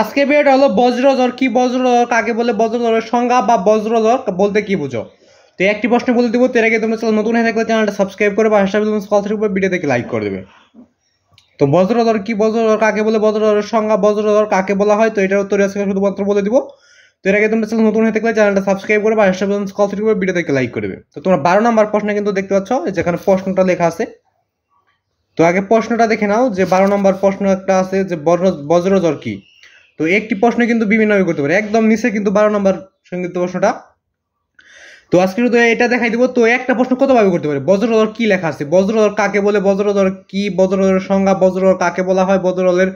আজকে ভিডিওটা হলো বজ্রঝড় কি, বজ্রঝড় কাকে বলে, বজ্রঝড়ের সংজ্ঞা বা বজ্রঝড় বলতে কি বুঝো। তো একটি প্রশ্ন বলে দিব, তার আগে তোমরা নতুন হয়ে থাকলে চ্যানেলটা সাবস্ক্রাইব করে বা ভিডিও থেকে লাইক করে দেবে। তো বজ্রঝড় কি, বজ্রঝড় কাকে বলে, বজ্রঝড়ের সংজ্ঞা, বজ্রঝড় কাকে বলা হয়, তো এটার উত্তর আজকে শুধুমাত্র বলে দিব। তো এর আগে তোমরা নতুন হয়ে থাকলে চ্যানেলটা সাবস্ক্রাইব করে বা ভিডিও থেকে লাইক করে দেবে। তো তোমরা 12 নম্বর প্রশ্ন কিন্তু দেখতে পাচ্ছ, যেখানে প্রশ্নটা লেখা আছে। তো আগে প্রশ্নটা দেখে নাও যে 12 নম্বর প্রশ্ন একটা আছে যে বজ্রঝড় কি। তো একটি প্রশ্ন কিন্তু বিভিন্নভাবে করতে পারে, একদম নিচে কিন্তু 12 নম্বর সংক্ষিপ্ত প্রশ্নটা। তো আজকে শুধু এটা দেখাই দিব। তো একটা প্রশ্ন কতভাবে করতে পারে, বজ্রঝড় কি লেখা আছে, বজ্রঝড় কাকে বলে, বজ্রঝড় কি, বজ্রঝড়ের সংজ্ঞা, বজ্রঝড় কাকে বলা হয়, বজ্রঝড়ের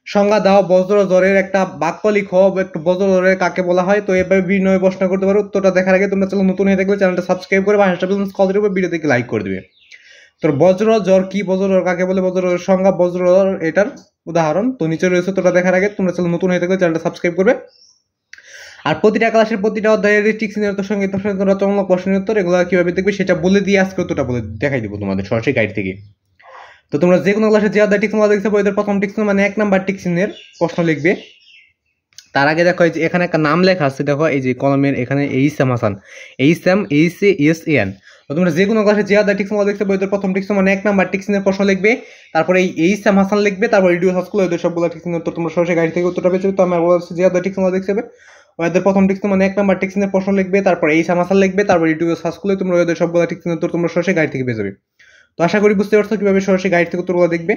সংজ্ঞা দাও, বজ্রঝড়ের একটা বাক্য লিখো, একটু বজ্রঝড়ের কাকে বলা হয়। তো এভাবে বিভিন্ন প্রশ্ন করতে পারো। উত্তরটা দেখার আগে তোমরা চ্যানেল নতুন হয়ে থাকলে চ্যানেলটা সাবস্ক্রাইব করে বা ভিডিও থেকে লাইক করে দিবে। তো বজ্রঝড় কি, বজ্রঝড় কাকে বলে, বজ্রঝড়ের সংজ্ঞা, বজ্রঝড় এটার উদাহরণ। তো নিচে রয়েছে, তোটা দেখার আগে তোমরা চ্যানেল নতুন হয়ে থাকলে চ্যানেলটা সাবস্ক্রাইব করবে। আর প্রতিটা ক্লাসের প্রতিটা অধ্যায়ের টিক্সিনের উত্তর, সঙ্গীত রচনামূলক প্রশ্নের উত্তর, এগুলো কিভাবে দেখবে সেটা বলে দিয়ে আজকে উত্তরটা বলে দেখাই দিব তোমাদের সরাসরি গাইড থেকে। তো তোমরা যে কোনো ক্লাসে যে অধ্যায় টিক্সিন দেখতে পাবো, এদের প্রথম টিক্সিন মানে 1 নাম্বার টিক্সিনের প্রশ্ন লিখবে। তার আগে দেখো এই যে এখানে একটা নাম লেখা আছে, দেখো এই যে কলমের এখানে এইচএম হাসান, এইচএম তো তোমরা যে কোনো ক্লাসে যে অধ্যায় টিক্সিন দেখতে পাবো, এদের প্রথম টিক্সিন মানে 1 নাম্বার টিক্সিনের প্রশ্ন লিখবে। তারপরে এই এইচএম হাসান লিখবে, তারপর রেডিও সার্চ করলে এদের সবগুলো টিক্সিনের উত্তর তোমরা সরাসরি গাইড থেকে উত্তরটা পেয়ে যাবে। তো আমার বলছি যে অধ্যায় টিক্সিন দেখতে পাবে, ওদের প্রথম টিক্সিন মানে 1 নাম্বার টিক্সিনের প্রশ্ন লিখবে, তারপর এই সামাসাল লিখবে, তারপর রেডিও সার্চ করলে তোমরা ওদের সবগুলো টিক্সিনের উত্তর তোমরা সরাসরি গাইড থেকে পেয়ে যাবে। তো আশা করি বুঝতে পারছো কিভাবে সরাসরি গাইড থেকে উত্তরগুলো দেখবে।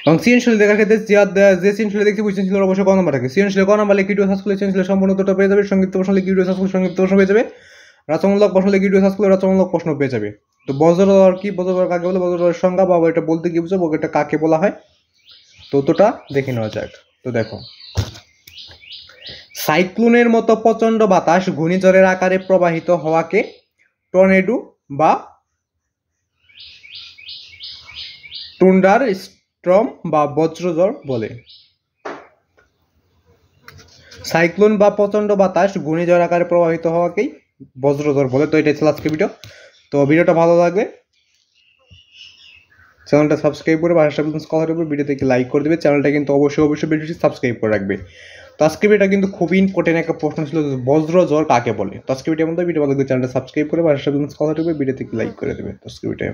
এবং সৃজনশীল দেখার ক্ষেত্রে যে সৃজনশীল দেখতে সৃজনশীলের অবশ্যই ক নাম্বার থাকে, সৃজনশীল ক নাম্বার লিখে ভিডিও সার্চ করলে সৃজনশীলের সম্পূর্ণ উত্তরটা পেয়ে যাবে। সংক্ষিপ্ত প্রশ্ন লিখে ভিডিও সার্চ করলে সংক্ষিপ্ত প্রশ্ন পেয়ে যাবে। রচনামূলক প্রশ্ন লিখে ভিডিও সার্চ করলে রচনামূলক প্রশ্ন পেয়ে যাবে। তো বজ্রঝড় কি, বজ্রঝড় কাকে বলে, বজ্রঝড়ের সংজ্ঞা বা এটা বলতে কি বুঝো, এটা কাকে বলা হয়। তো উত্তরটা দেখে নেওয়া যাক। তো দেখো, সাইক্লোনের মতো প্রচন্ড বাতাস ঘূর্ণিঝড়ের আকারে প্রবাহিত হওয়াকে টর্নেডো বা টুন্ডার স্টর্ম বা বজ্রঝড় বলে। সাইক্লোন বা প্রচন্ড বাতাস ঘূর্ণিঝড় আকারে প্রবাহিত হওয়াকেই বজ্রঝড় বলে। তো এটাই ছিল আজকে ভিডিও। তো ভিডিওটা ভালো লাগলে চ্যানেলটা সাবস্ক্রাইব করে ভিডিও থেকে লাইক করে দেবে। চ্যানেলটা কিন্তু অবশ্যই ভিডিওটি সাবস্ক্রাইব করে রাখবে। তো আজকে ভিডিওটা কিন্তু খুবই ইম্পর্টেন্ট একটা প্রশ্ন ছিল, বজ্রঝড় কাকে বলে। তো আজকে ভিডিও ভালো লাগলে চ্যানেলটা সাবস্ক্রাইব করে ভিডিও থেকে লাইক করে দেবে। তো আজকে ভিডিও